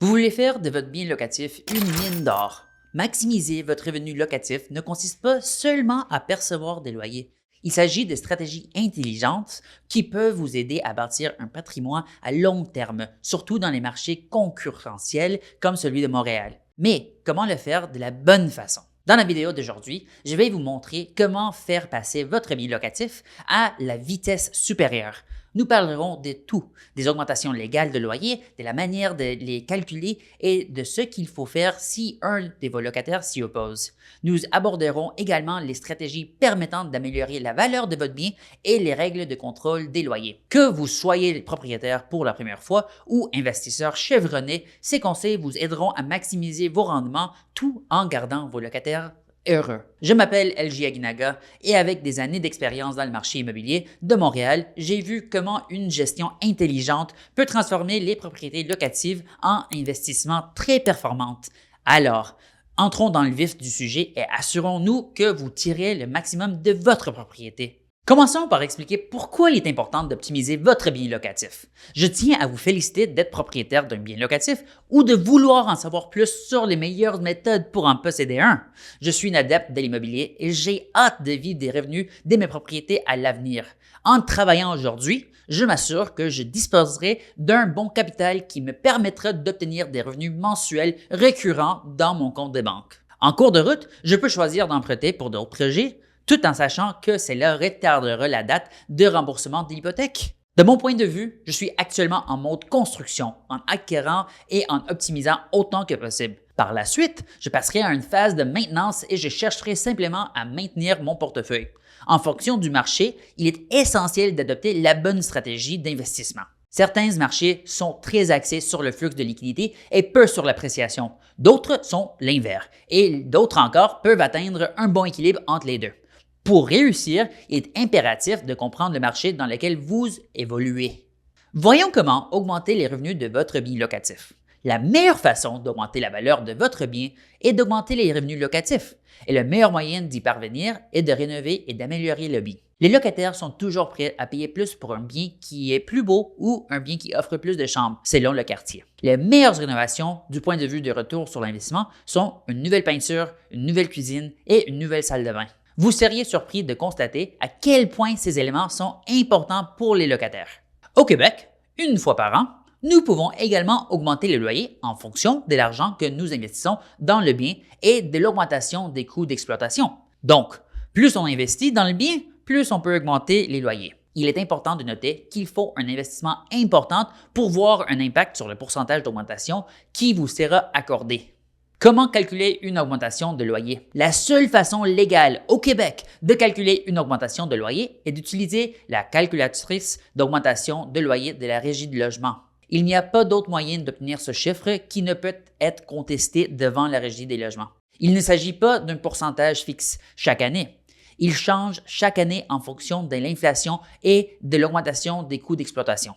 Vous voulez faire de votre bien locatif une mine d'or. Maximiser votre revenu locatif ne consiste pas seulement à percevoir des loyers. Il s'agit de stratégies intelligentes qui peuvent vous aider à bâtir un patrimoine à long terme, surtout dans les marchés concurrentiels comme celui de Montréal. Mais comment le faire de la bonne façon? Dans la vidéo d'aujourd'hui, je vais vous montrer comment faire passer votre bien locatif à la vitesse supérieure. Nous parlerons de tout, des augmentations légales de loyer, de la manière de les calculer et de ce qu'il faut faire si un de vos locataires s'y oppose. Nous aborderons également les stratégies permettant d'améliorer la valeur de votre bien et les règles de contrôle des loyers. Que vous soyez propriétaire pour la première fois ou investisseur chevronné, ces conseils vous aideront à maximiser vos rendements tout en gardant vos locataires heureux. Je m'appelle LJ Aguinaga et avec des années d'expérience dans le marché immobilier de Montréal, j'ai vu comment une gestion intelligente peut transformer les propriétés locatives en investissements très performantes. Alors, entrons dans le vif du sujet et assurons-nous que vous tirez le maximum de votre propriété. Commençons par expliquer pourquoi il est important d'optimiser votre bien locatif. Je tiens à vous féliciter d'être propriétaire d'un bien locatif ou de vouloir en savoir plus sur les meilleures méthodes pour en posséder un. Je suis une adepte de l'immobilier et j'ai hâte de vivre des revenus de mes propriétés à l'avenir. En travaillant aujourd'hui, je m'assure que je disposerai d'un bon capital qui me permettra d'obtenir des revenus mensuels récurrents dans mon compte de banque. En cours de route, je peux choisir d'emprunter pour d'autres projets, tout en sachant que cela retardera la date de remboursement de l'hypothèque. De mon point de vue, je suis actuellement en mode construction, en acquérant et en optimisant autant que possible. Par la suite, je passerai à une phase de maintenance et je chercherai simplement à maintenir mon portefeuille. En fonction du marché, il est essentiel d'adopter la bonne stratégie d'investissement. Certains marchés sont très axés sur le flux de liquidité et peu sur l'appréciation. D'autres sont l'inverse et d'autres encore peuvent atteindre un bon équilibre entre les deux. Pour réussir, il est impératif de comprendre le marché dans lequel vous évoluez. Voyons comment augmenter les revenus de votre bien locatif. La meilleure façon d'augmenter la valeur de votre bien est d'augmenter les revenus locatifs. Et le meilleur moyen d'y parvenir est de rénover et d'améliorer le bien. Les locataires sont toujours prêts à payer plus pour un bien qui est plus beau ou un bien qui offre plus de chambres, selon le quartier. Les meilleures rénovations, du point de vue de retour sur l'investissement, sont une nouvelle peinture, une nouvelle cuisine et une nouvelle salle de bain. Vous seriez surpris de constater à quel point ces éléments sont importants pour les locataires. Au Québec, une fois par an, nous pouvons également augmenter le loyer en fonction de l'argent que nous investissons dans le bien et de l'augmentation des coûts d'exploitation. Donc, plus on investit dans le bien, plus on peut augmenter les loyers. Il est important de noter qu'il faut un investissement important pour voir un impact sur le pourcentage d'augmentation qui vous sera accordé. Comment calculer une augmentation de loyer? La seule façon légale au Québec de calculer une augmentation de loyer est d'utiliser la calculatrice d'augmentation de loyer de la Régie du logement. Il n'y a pas d'autre moyen d'obtenir ce chiffre qui ne peut être contesté devant la Régie des logements. Il ne s'agit pas d'un pourcentage fixe chaque année. Il change chaque année en fonction de l'inflation et de l'augmentation des coûts d'exploitation.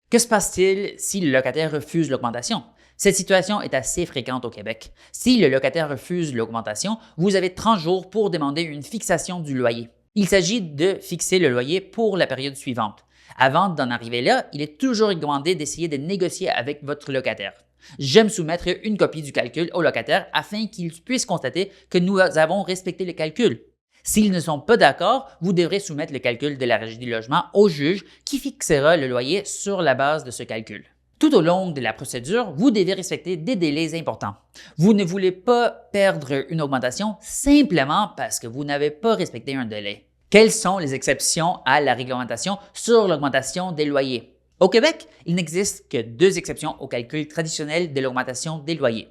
Que se passe-t-il si le locataire refuse l'augmentation? Cette situation est assez fréquente au Québec. Si le locataire refuse l'augmentation, vous avez 30 jours pour demander une fixation du loyer. Il s'agit de fixer le loyer pour la période suivante. Avant d'en arriver là, il est toujours recommandé d'essayer de négocier avec votre locataire. J'aime soumettre une copie du calcul au locataire afin qu'il puisse constater que nous avons respecté le calcul. S'ils ne sont pas d'accord, vous devrez soumettre le calcul de la Régie du logement au juge qui fixera le loyer sur la base de ce calcul. Tout au long de la procédure, vous devez respecter des délais importants. Vous ne voulez pas perdre une augmentation simplement parce que vous n'avez pas respecté un délai. Quelles sont les exceptions à la réglementation sur l'augmentation des loyers? Au Québec, il n'existe que 2 exceptions au calcul traditionnel de l'augmentation des loyers.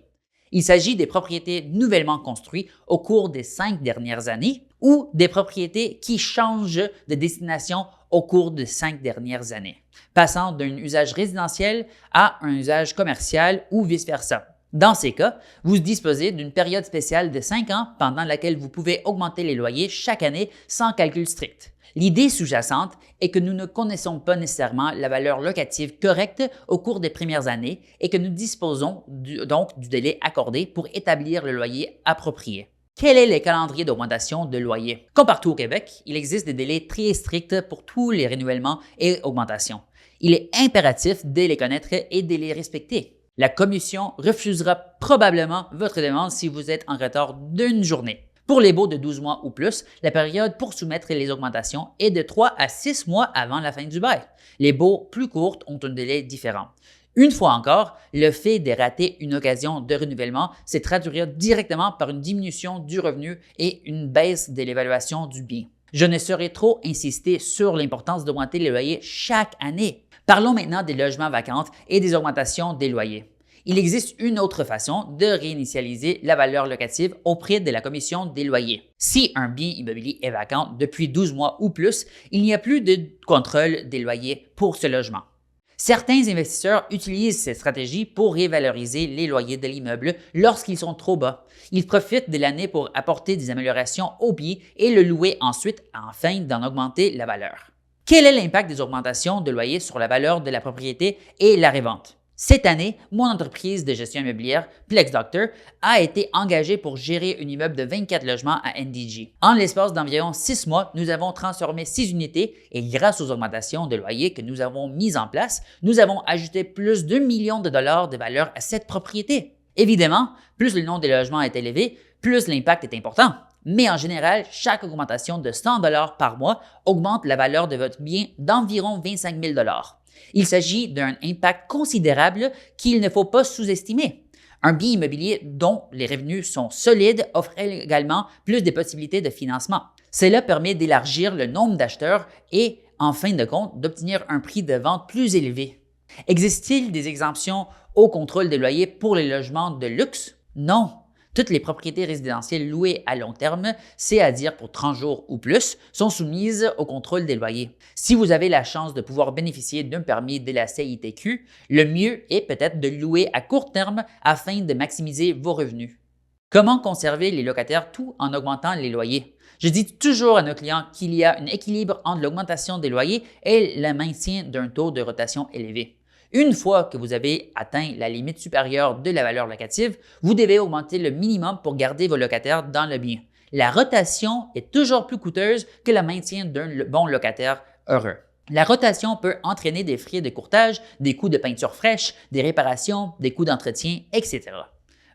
Il s'agit des propriétés nouvellement construites au cours des 5 dernières années ou des propriétés qui changent de destination au cours des 5 dernières années, passant d'un usage résidentiel à un usage commercial ou vice-versa. Dans ces cas, vous disposez d'une période spéciale de 5 ans pendant laquelle vous pouvez augmenter les loyers chaque année sans calcul strict. L'idée sous-jacente est que nous ne connaissons pas nécessairement la valeur locative correcte au cours des premières années et que nous disposons donc du délai accordé pour établir le loyer approprié. Quel est le calendrier d'augmentation de loyer? Comme partout au Québec, il existe des délais très stricts pour tous les renouvellements et augmentations. Il est impératif de les connaître et de les respecter. La commission refusera probablement votre demande si vous êtes en retard d'une journée. Pour les baux de 12 mois ou plus, la période pour soumettre les augmentations est de 3 à 6 mois avant la fin du bail. Les baux plus courts ont un délai différent. Une fois encore, le fait de rater une occasion de renouvellement se traduira directement par une diminution du revenu et une baisse de l'évaluation du bien. Je ne saurais trop insister sur l'importance d'augmenter les loyers chaque année. Parlons maintenant des logements vacants et des augmentations des loyers. Il existe une autre façon de réinitialiser la valeur locative auprès de la commission des loyers. Si un bien immobilier est vacant depuis 12 mois ou plus, il n'y a plus de contrôle des loyers pour ce logement. Certains investisseurs utilisent cette stratégie pour révaloriser les loyers de l'immeuble lorsqu'ils sont trop bas. Ils profitent de l'année pour apporter des améliorations au bien et le louer ensuite afin d'en augmenter la valeur. Quel est l'impact des augmentations de loyers sur la valeur de la propriété et la revente? Cette année, mon entreprise de gestion immobilière, Plex Doctor, a été engagée pour gérer un immeuble de 24 logements à NDG. En l'espace d'environ 6 mois, nous avons transformé 6 unités et grâce aux augmentations de loyer que nous avons mises en place, nous avons ajouté plus de $1 million de valeur à cette propriété. Évidemment, plus le nombre de logements est élevé, plus l'impact est important. Mais en général, chaque augmentation de $100 par mois augmente la valeur de votre bien d'environ 25 000 $. Il s'agit d'un impact considérable qu'il ne faut pas sous-estimer. Un bien immobilier dont les revenus sont solides offre également plus de possibilités de financement. Cela permet d'élargir le nombre d'acheteurs et, en fin de compte, d'obtenir un prix de vente plus élevé. Existe-t-il des exemptions au contrôle des loyers pour les logements de luxe? Non. Toutes les propriétés résidentielles louées à long terme, c'est-à-dire pour 30 jours ou plus, sont soumises au contrôle des loyers. Si vous avez la chance de pouvoir bénéficier d'un permis de la CITQ, le mieux est peut-être de louer à court terme afin de maximiser vos revenus. Comment conserver les locataires tout en augmentant les loyers? Je dis toujours à nos clients qu'il y a un équilibre entre l'augmentation des loyers et le maintien d'un taux de rotation élevé. Une fois que vous avez atteint la limite supérieure de la valeur locative, vous devez augmenter le minimum pour garder vos locataires dans le bien. La rotation est toujours plus coûteuse que le maintien d'un bon locataire heureux. La rotation peut entraîner des frais de courtage, des coûts de peinture fraîche, des réparations, des coûts d'entretien, etc.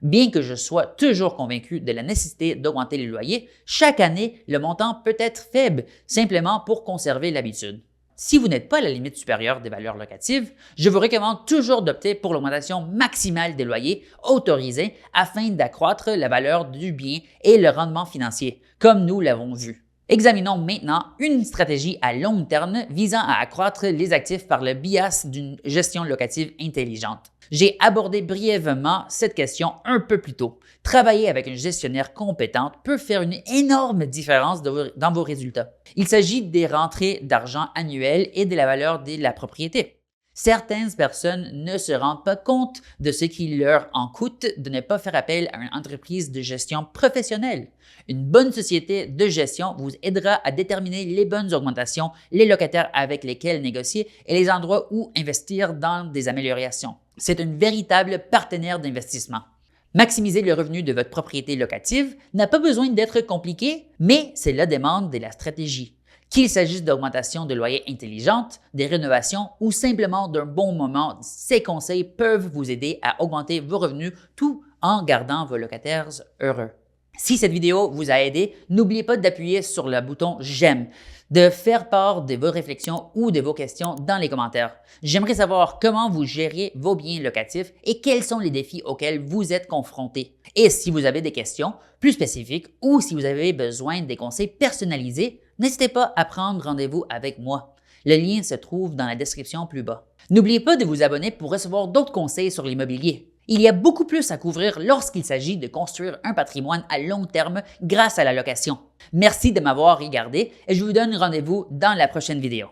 Bien que je sois toujours convaincu de la nécessité d'augmenter les loyers, chaque année, le montant peut être faible, simplement pour conserver l'habitude. Si vous n'êtes pas à la limite supérieure des valeurs locatives, je vous recommande toujours d'opter pour l'augmentation maximale des loyers autorisés afin d'accroître la valeur du bien et le rendement financier, comme nous l'avons vu. Examinons maintenant une stratégie à long terme visant à accroître les actifs par le biais d'une gestion locative intelligente. J'ai abordé brièvement cette question un peu plus tôt. Travailler avec une gestionnaire compétente peut faire une énorme différence dans vos résultats. Il s'agit des rentrées d'argent annuelles et de la valeur de la propriété. Certaines personnes ne se rendent pas compte de ce qui leur en coûte de ne pas faire appel à une entreprise de gestion professionnelle. Une bonne société de gestion vous aidera à déterminer les bonnes augmentations, les locataires avec lesquels négocier et les endroits où investir dans des améliorations. C'est un véritable partenaire d'investissement. Maximiser le revenu de votre propriété locative n'a pas besoin d'être compliqué, mais c'est la demande de la stratégie. Qu'il s'agisse d'augmentation de loyers intelligentes, des rénovations ou simplement d'un bon moment, ces conseils peuvent vous aider à augmenter vos revenus tout en gardant vos locataires heureux. Si cette vidéo vous a aidé, n'oubliez pas d'appuyer sur le bouton « J'aime », de faire part de vos réflexions ou de vos questions dans les commentaires. J'aimerais savoir comment vous gérez vos biens locatifs et quels sont les défis auxquels vous êtes confrontés. Et si vous avez des questions plus spécifiques ou si vous avez besoin des conseils personnalisés, n'hésitez pas à prendre rendez-vous avec moi. Le lien se trouve dans la description plus bas. N'oubliez pas de vous abonner pour recevoir d'autres conseils sur l'immobilier. Il y a beaucoup plus à couvrir lorsqu'il s'agit de construire un patrimoine à long terme grâce à la location. Merci de m'avoir regardé et je vous donne rendez-vous dans la prochaine vidéo.